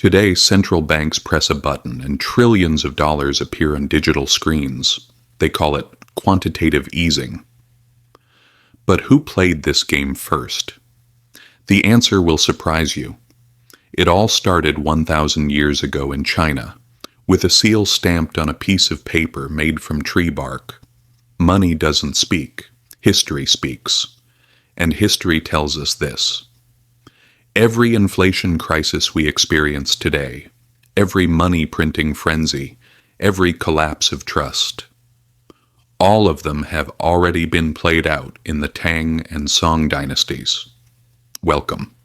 Today, central banks press a button and trillions of dollars appear on digital screens. They call it quantitative easing. But who played this game first? The answer will surprise you. It all started 1,000 years ago in China, with a seal stamped on a piece of paper made from tree bark. Money doesn't speak, history speaks. And history tells us this. Every inflation crisis we experience today, every money printing frenzy, every collapse of trust, all of them have already been played out in the Tang and Song dynasties. Welcome.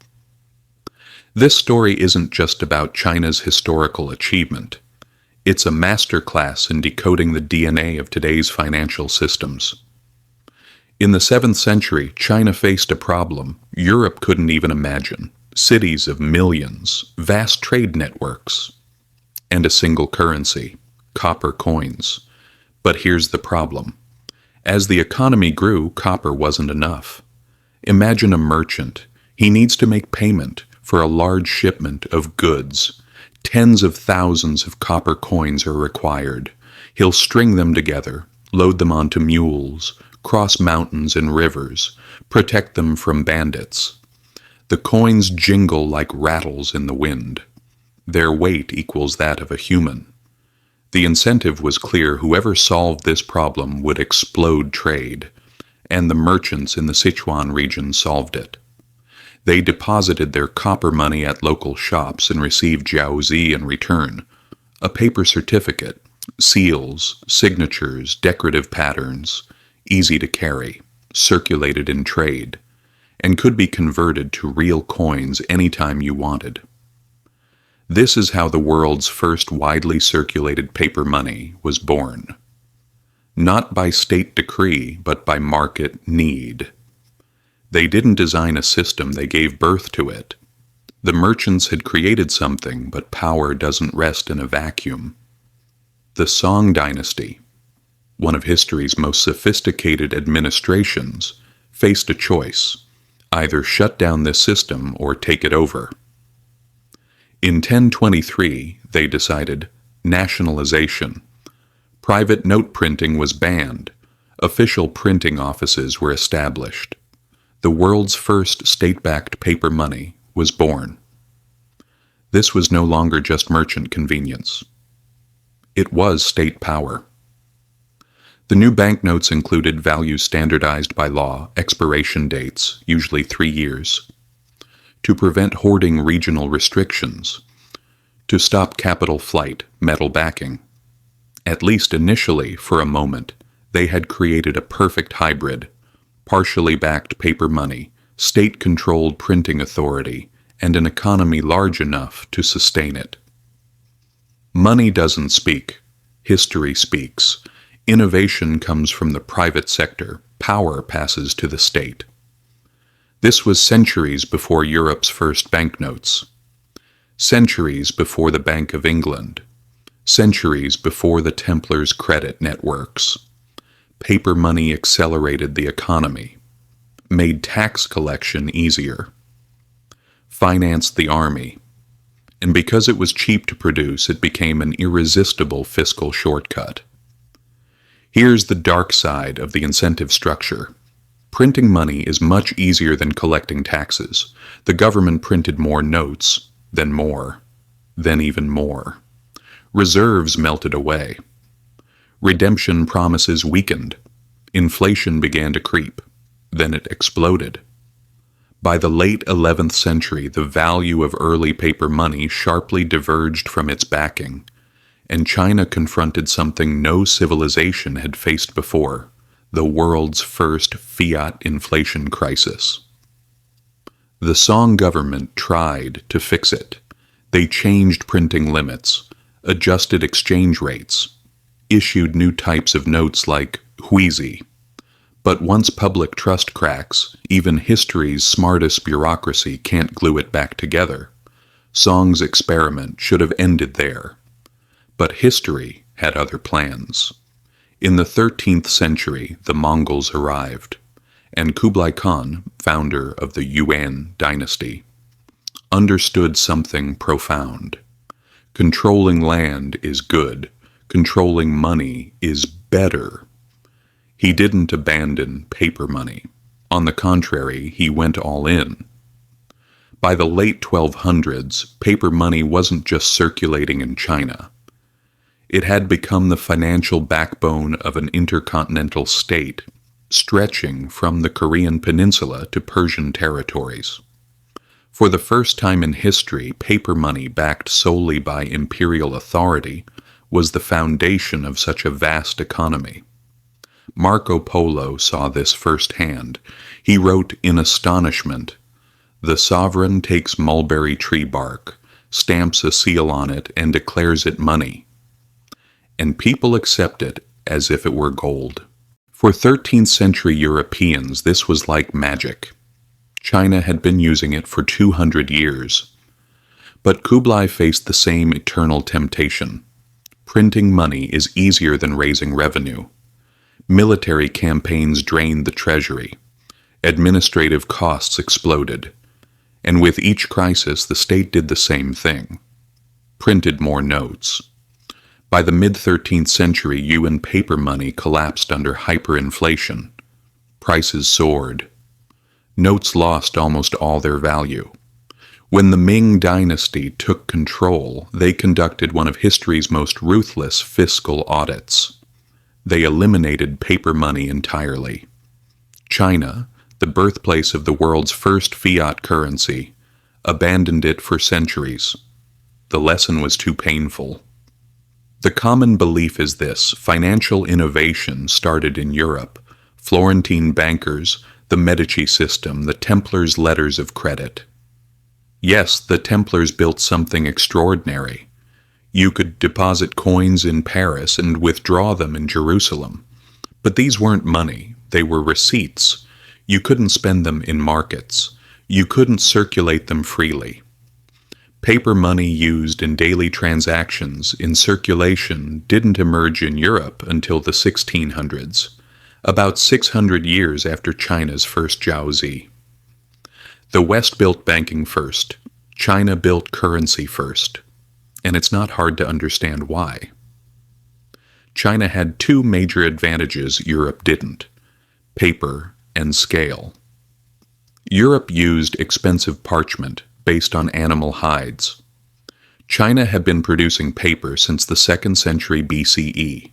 This story isn't just about China's historical achievement. It's a masterclass in decoding the DNA of today's financial systems. In the 7th century, China faced a problem Europe couldn't even imagine. Cities of millions, vast trade networks, and a single currency, copper coins. But here's the problem. As the economy grew, copper wasn't enough. Imagine a merchant. He needs to make payment for a large shipment of goods. Tens of thousands of copper coins are required. He'll string them together, load them onto mules, cross mountains and rivers, protect them from bandits. The coins jingle like rattles in the wind. Their weight equals that of a human. The incentive was clear: whoever solved this problem would explode trade, and the merchants in the Sichuan region solved it. They deposited their copper money at local shops and received jiaozi in return, a paper certificate, seals, signatures, decorative patterns, easy to carry, circulated in trade, and could be converted to real coins anytime you wanted. This is how the world's first widely circulated paper money was born. Not by state decree, but by market need. They didn't design a system, they gave birth to it. The merchants had created something, but power doesn't rest in a vacuum. The Song dynasty, one of history's most sophisticated administrations, faced a choice: either shut down this system or take it over. In 1023, they decided nationalization. Private note printing was banned. Official printing offices were established. The world's first state-backed paper money was born. This was no longer just merchant convenience. It was state power. The new banknotes included values standardized by law, expiration dates, usually 3 years, to prevent hoarding, regional restrictions, to stop capital flight, metal backing. At least initially, for a moment, they had created a perfect hybrid: partially backed paper money, state-controlled printing authority, and an economy large enough to sustain it. Money doesn't speak. History speaks. Innovation comes from the private sector. Power passes to the state. This was centuries before Europe's first banknotes. Centuries before the Bank of England. Centuries before the Templars' credit networks. Paper money accelerated the economy, made tax collection easier, financed the army, and because it was cheap to produce, it became an irresistible fiscal shortcut. Here's the dark side of the incentive structure. Printing money is much easier than collecting taxes. The government printed more notes, then more, then even more. Reserves melted away. Redemption promises weakened. Inflation began to creep. Then it exploded. By the late 11th century, the value of early paper money sharply diverged from its backing, and China confronted something no civilization had faced before: the world's first fiat inflation crisis. The Song government tried to fix it. They changed printing limits, adjusted exchange rates, issued new types of notes like huizi. But once public trust cracks, even history's smartest bureaucracy can't glue it back together. Song's experiment should have ended there. But history had other plans. In the 13th century, the Mongols arrived, and Kublai Khan, founder of the Yuan dynasty, understood something profound. Controlling land is good. Controlling money is better. He didn't abandon paper money. On the contrary, he went all in. By the late 1200s, paper money wasn't just circulating in China. It had become the financial backbone of an intercontinental state, stretching from the Korean peninsula to Persian territories. For the first time in history, paper money backed solely by imperial authority was the foundation of such a vast economy. Marco Polo saw this firsthand. He wrote in astonishment, "The sovereign takes mulberry tree bark, stamps a seal on it, and declares it money. And people accept it as if it were gold." For 13th century Europeans, this was like magic. China had been using it for 200 years. But Kublai faced the same eternal temptation. Printing money is easier than raising revenue. Military campaigns drained the treasury. Administrative costs exploded. And with each crisis, the state did the same thing. Printed more notes. By the mid-13th century, Yuan paper money collapsed under hyperinflation. Prices soared. Notes lost almost all their value. When the Ming dynasty took control, they conducted one of history's most ruthless fiscal audits. They eliminated paper money entirely. China, the birthplace of the world's first fiat currency, abandoned it for centuries. The lesson was too painful. The common belief is this: financial innovation started in Europe. Florentine bankers, the Medici system, the Templars' letters of credit. Yes, the Templars built something extraordinary. You could deposit coins in Paris and withdraw them in Jerusalem. But these weren't money, they were receipts. You couldn't spend them in markets. You couldn't circulate them freely. Paper money used in daily transactions in circulation didn't emerge in Europe until the 1600s, about 600 years after China's first Jiaozi. The West built banking first. China built currency first. And it's not hard to understand why. China had two major advantages Europe didn't: paper and scale. Europe used expensive parchment based on animal hides. China had been producing paper since the 2nd century BCE,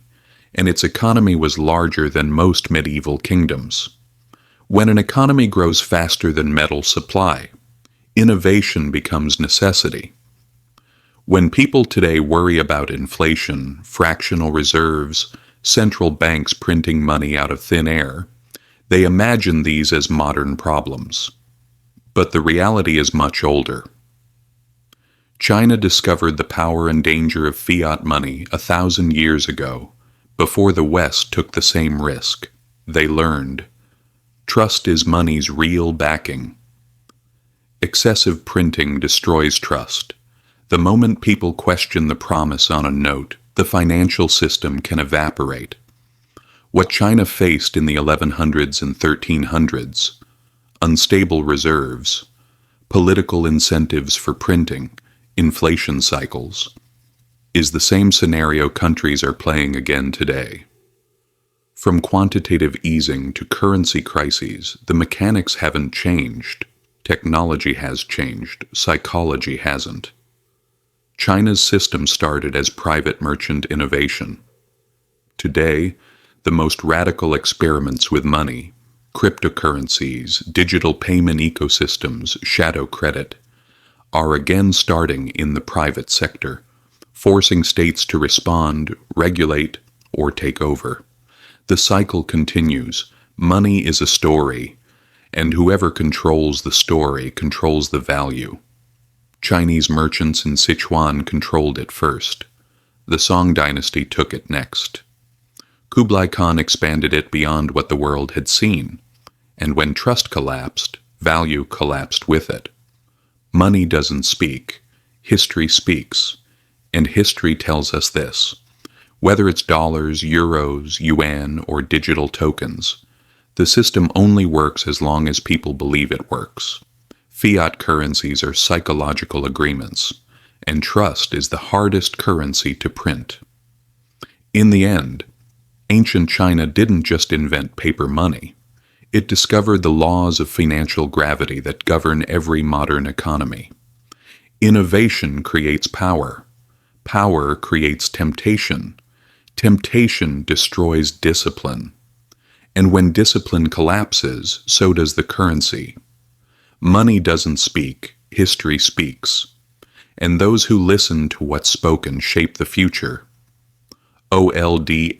and its economy was larger than most medieval kingdoms. When an economy grows faster than metal supply, innovation becomes necessity. When people today worry about inflation, fractional reserves, central banks printing money out of thin air, they imagine these as modern problems. But the reality is much older. China discovered the power and danger of fiat money 1,000 years ago, before the West took the same risk. They learned. Trust is money's real backing. Excessive printing destroys trust. The moment people question the promise on a note, the financial system can evaporate. What China faced in the 1100s and 1300s, unstable reserves, political incentives for printing, inflation cycles, is the same scenario countries are playing again today. From quantitative easing to currency crises, the mechanics haven't changed. Technology has changed. Psychology hasn't. China's system started as private merchant innovation. Today, the most radical experiments with money, cryptocurrencies, digital payment ecosystems, shadow credit, are again starting in the private sector, forcing states to respond, regulate, or take over. The cycle continues. Money is a story, and whoever controls the story controls the value. Chinese merchants in Sichuan controlled it first. The Song dynasty took it next. Kublai Khan expanded it beyond what the world had seen, and when trust collapsed, value collapsed with it. Money doesn't speak. History speaks, and history tells us this. Whether it's dollars, euros, yuan, or digital tokens, the system only works as long as people believe it works. Fiat currencies are psychological agreements. and trust is the hardest currency to print. In the end, ancient China didn't just invent paper money. It discovered the laws of financial gravity that govern every modern economy. Innovation creates power. Power creates temptation. Temptation destroys discipline. And when discipline collapses, so does the currency. Money doesn't speak, history speaks. And those who listen to what's spoken shape the future. OLDMONEY